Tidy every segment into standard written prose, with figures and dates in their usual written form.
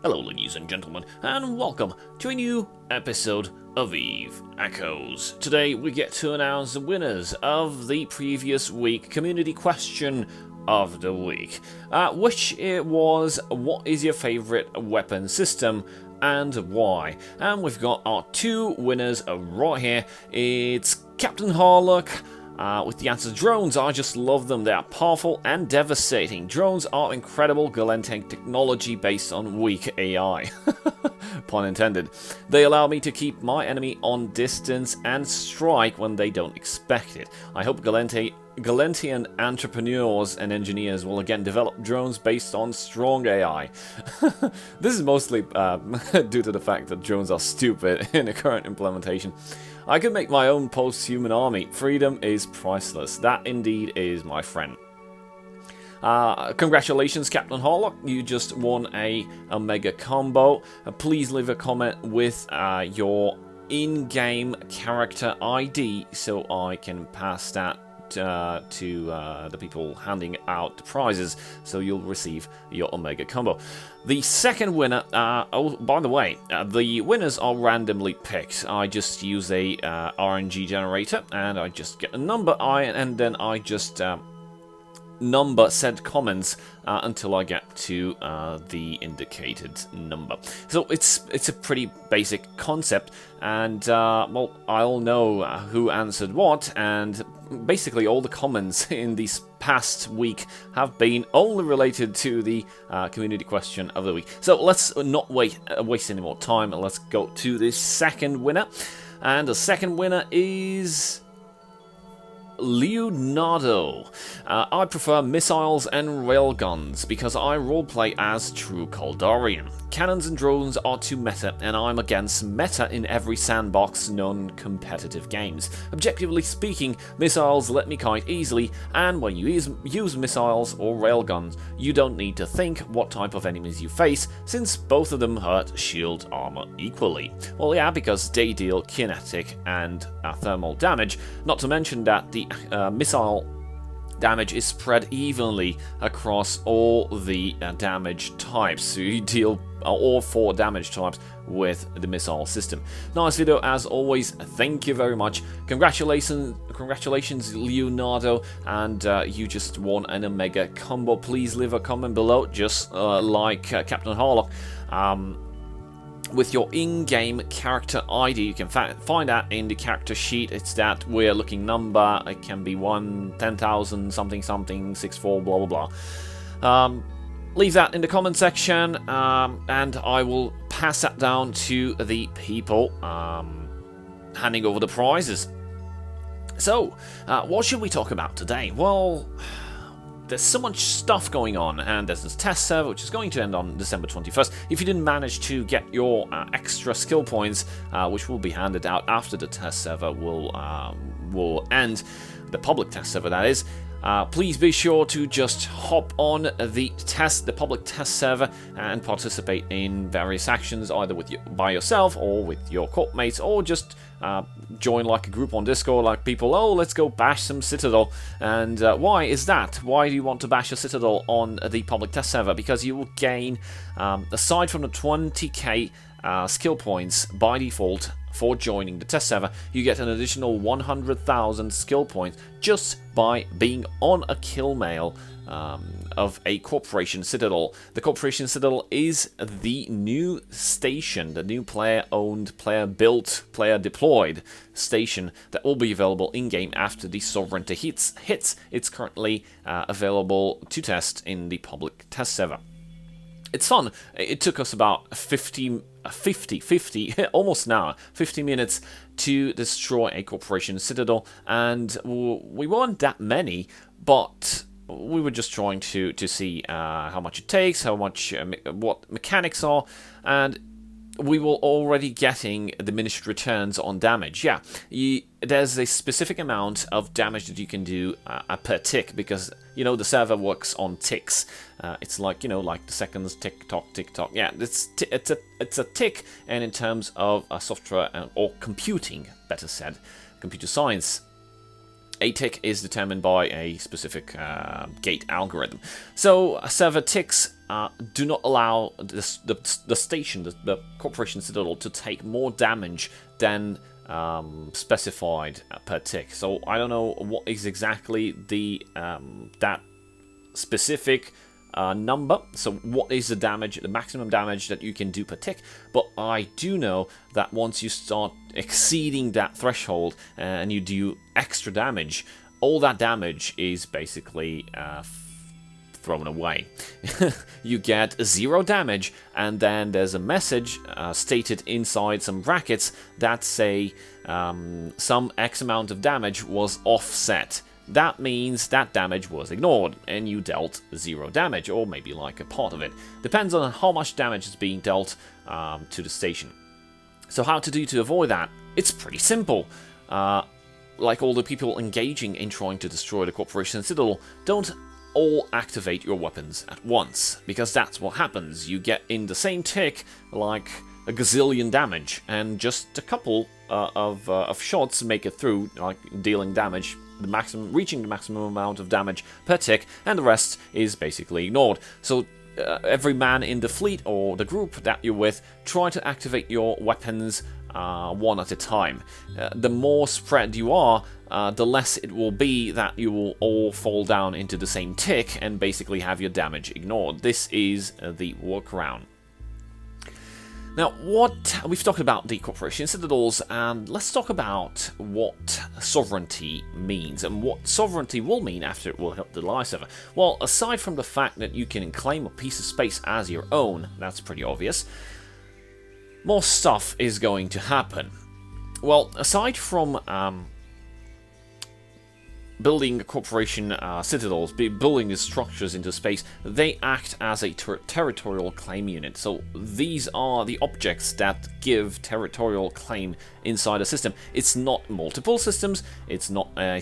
Hello ladies and gentlemen, and welcome to a new episode of Eve Echoes. Today we get to announce the winners of the previous week community question of the week, which it was, what is your favourite weapon system and why? And we've got our two winners right here. It's Captain Harlock with the answer, drones. I just love them. They are powerful and devastating. Drones are incredible Galente technology based on weak AI. Pun intended. They allow me to keep my enemy on distance and strike when they don't expect it. I hope Galentian entrepreneurs and engineers will again develop drones based on strong AI. This is mostly due to the fact that drones are stupid in the current implementation. I could make my own post-human army. Freedom is priceless. That indeed is my friend. Congratulations, Captain Harlock. You just won a Omega combo. Please leave a comment with your in-game character ID so I can pass that to the people handing out the prizes, so you'll receive your Omega combo. The second winner, oh, by the way, the winners are randomly picked. I just use a RNG generator, and I just get a number, and then I just number said comments until I get to the indicated number. So it's a pretty basic concept, and well, I'll know who answered what, and basically all the comments in this past week have been only related to the community question of the week. So let's not waste any more time, and let's go to the second winner. And the second winner is Leonardo. I prefer missiles and railguns because I roleplay as true Kaldarian. Cannons and drones are too meta, and I'm against meta in every sandbox non-competitive games. Objectively speaking, missiles let me kite easily, and when you use missiles or railguns, you don't need to think what type of enemies you face, since both of them hurt shield armor equally. Well, yeah, because they deal kinetic and thermal damage, not to mention that the missile damage is spread evenly across all the damage types, so you deal all 4 damage types with the missile system. Nice video as always, thank you very much. Congratulations Leonardo, and you just won an Omega combo. Please leave a comment below, just like Captain Harlock. With your in-game character ID, you can find that in the character sheet. It's that weird looking number. It can be 10,000 something something 64 blah blah blah. Leave that in the comment section, and I will pass that down to the people handing over the prizes. So, what should we talk about today? Well, there's so much stuff going on, and there's this test server which is going to end on December 21st. If you didn't manage to get your extra skill points, which will be handed out after the test server will end, the public test server that is, please be sure to just hop on the public test server and participate in various actions, either by yourself or with your corp mates, or just join like a group on Discord, like people, oh, let's go bash some Citadel. And why is that? Why do you want to bash a Citadel on the public test server? Because you will gain, aside from the 20k skill points by default for joining the test server, you get an additional 100,000 skill points just by being on a kill mail of a Corporation Citadel. The Corporation Citadel is the new station, the new player-owned, player-built, player-deployed station that will be available in-game after the Sovereignty hits. It's currently available to test in the public test server. It's fun. It took us about 50 almost an hour, 50 minutes to destroy a Corporation Citadel, and we weren't that many, but we were just trying to see how much it takes, what mechanics are, and we were already getting diminished returns on damage. Yeah, there's a specific amount of damage that you can do per tick, because the server works on ticks. It's like like the seconds, tick tock, tick tock. Yeah, it's a tick, and in terms of software or computing, better said, computer science, a tick is determined by a specific gate algorithm. So a server ticks do not allow the station, the Corporation Citadel, to take more damage than specified per tick. So I don't know what is exactly the that specific number. So what is the damage, the maximum damage that you can do per tick? But I do know that once you start exceeding that threshold and you do extra damage, all that damage is basically thrown away. You get 0 damage, and then there's a message stated inside some brackets that say some X amount of damage was offset. That means that damage was ignored, and you dealt 0 damage, or maybe like a part of it. Depends on how much damage is being dealt to the station. So how to avoid that? It's pretty simple. Like all the people engaging in trying to destroy the Corporation Citadel, don't all activate your weapons at once, because that's what happens. You get in the same tick like a gazillion damage, and just a couple of shots make it through, like dealing damage, reaching the maximum amount of damage per tick, and the rest is basically ignored. So every man in the fleet or the group that you're with, try to activate your weapons one at a time. The more spread you are, the less it will be that you will all fall down into the same tick and basically have your damage ignored. This is the workaround. Now, we've talked about the Corporation Citadels, and let's talk about what sovereignty means and what sovereignty will mean after it will help the live server. Well, aside from the fact that you can claim a piece of space as your own, that's pretty obvious, more stuff is going to happen. Well, aside from building corporation citadels, building these structures into space, they act as a territorial claim unit. So these are the objects that give territorial claim inside a system. It's not multiple systems, it's not a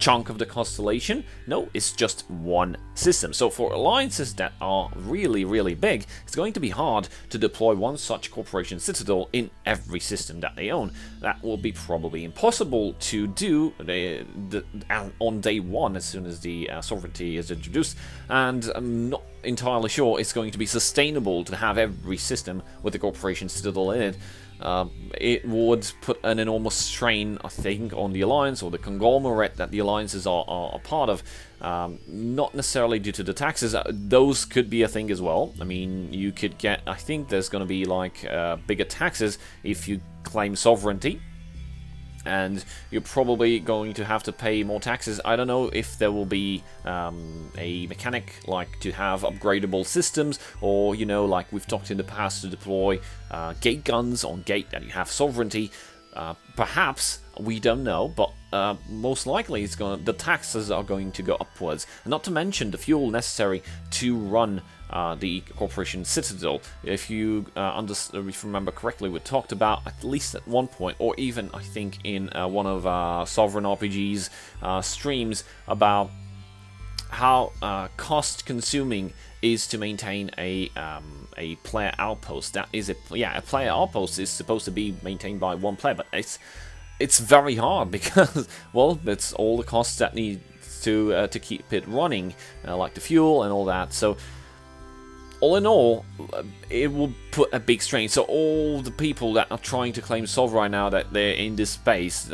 chunk of the constellation. No, it's just one system. So for alliances that are really, really big, it's going to be hard to deploy one such corporation citadel in every system that they own. That will be probably impossible to do on day one as soon as the sovereignty is introduced, and I'm not entirely sure it's going to be sustainable to have every system with the corporation citadel in it. It would put an enormous strain, I think, on the alliance or the conglomerate that the alliances are a part of. Not necessarily due to the taxes. Those could be a thing as well. I mean, you could get, I think there's going to be like bigger taxes if you claim sovereignty, and you're probably going to have to pay more taxes. I don't know if there will be a mechanic like to have upgradable systems, or, you know, like we've talked in the past, to deploy gate guns on gate that you have sovereignty. Perhaps, we don't know, but most likely the taxes are going to go upwards. And not to mention the fuel necessary to run the corporation citadel. If you remember correctly, we talked about, at least at one point, or even I think in one of our Sovereign RPG's streams, about how cost-consuming is to maintain a player outpost. That is a player outpost is supposed to be maintained by one player, but it's very hard because, well, it's all the costs that need to keep it running, like the fuel and all that. So all in all, it will put a big strain. So all the people that are trying to claim sovereign right now, that they're in this space,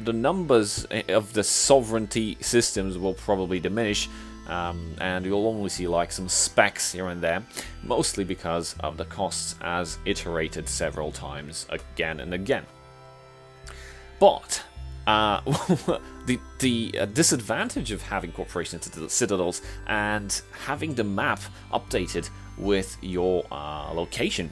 the numbers of the sovereignty systems will probably diminish, and you'll only see like some specs here and there, mostly because of the costs as iterated several times again and again. But the disadvantage of having corporation citadels and having the map updated with your location,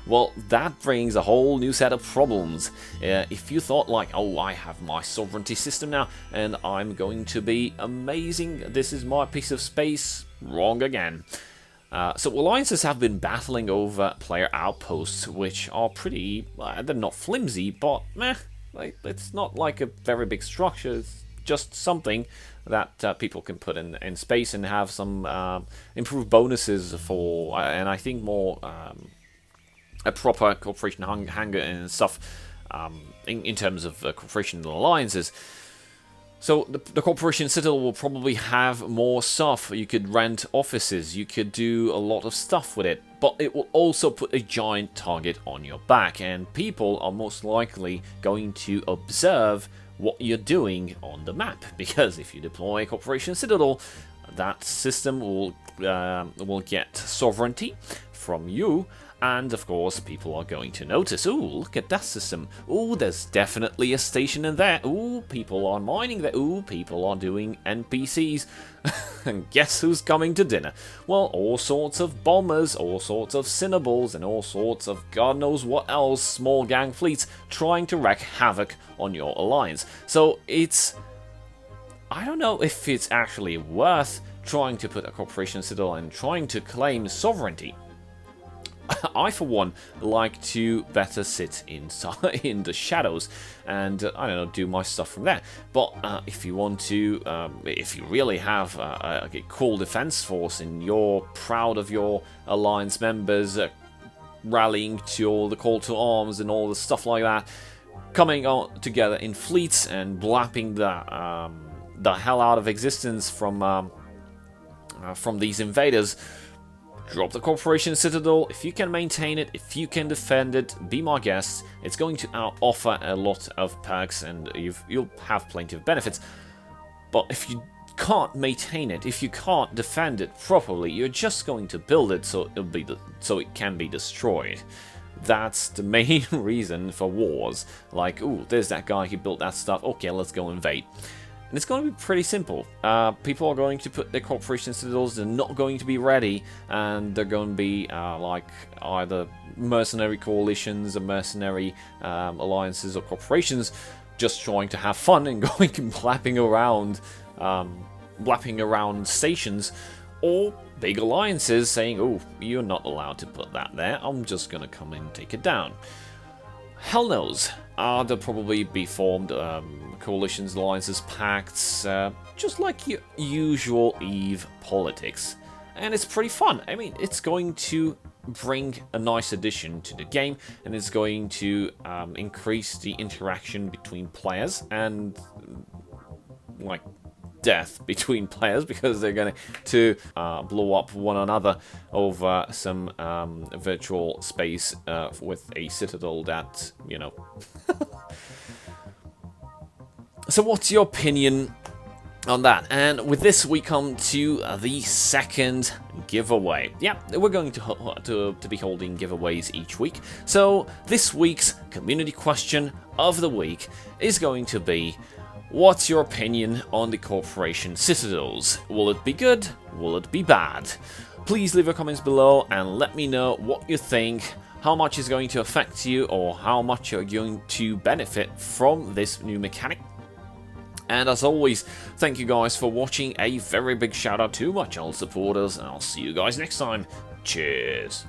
well, that brings a whole new set of problems. If you thought like, oh, I have my sovereignty system now and I'm going to be amazing, this is my piece of space, wrong again. So alliances have been battling over player outposts, which are pretty, they're not flimsy, but it's not like a very big structure. It's just something that people can put in space and have some improved bonuses for, and I think more a proper corporation hangar and stuff in terms of corporation and alliances. So the Corporation Citadel will probably have more stuff. You could rent offices, you could do a lot of stuff with it, but it will also put a giant target on your back, and people are most likely going to observe what you're doing on the map, because if you deploy Corporation Citadel, that system will get sovereignty from you, and of course people are going to notice, ooh, look at that system, ooh, there's definitely a station in there, ooh, people are mining there, ooh, people are doing NPCs, and guess who's coming to dinner? Well, all sorts of bombers, all sorts of cinnaballs, and all sorts of God knows what else, small gang fleets trying to wreak havoc on your alliance. So it's, I don't know if it's actually worth trying to put a Corporation Citadel and trying to claim sovereignty. I, for one, like to better sit inside in the shadows and, I don't know, do my stuff from there. But if you want to, if you really have a cool defense force and you're proud of your alliance members rallying to all the call to arms and all the stuff like that, coming out together in fleets and blapping the hell out of existence from these invaders, drop the Corporation Citadel. If you can maintain it, if you can defend it, be my guest. It's going to offer a lot of perks, and you'll have plenty of benefits. But if you can't maintain it, if you can't defend it properly, you're just going to build it so it can be destroyed. That's the main reason for wars. Like, ooh, there's that guy who built that stuff. Okay, let's go invade. And it's going to be pretty simple. People are going to put their Corporation Citadels, they're not going to be ready, and they're going to be like either mercenary coalitions or mercenary alliances or corporations just trying to have fun and going and blapping around stations, or big alliances saying, oh, you're not allowed to put that there, I'm just going to come in and take it down. Hell knows. There'll probably be formed coalitions, alliances, pacts, just like your usual EVE politics. And it's pretty fun. I mean, it's going to bring a nice addition to the game, and it's going to increase the interaction between players and, like, death between players, because they're going to blow up one another over some virtual space with a citadel that, you know. So what's your opinion on that? And with this we come to the second giveaway. Yeah, we're going to be holding giveaways each week. So this week's community question of the week is going to be, what's your opinion on the Corporation Citadels? Will it be good? Will it be bad? Please leave your comments below and let me know what you think, how much is going to affect you, or how much you're going to benefit from this new mechanic. And as always, thank you guys for watching. A very big shout out to my channel supporters, and I'll see you guys next time. Cheers.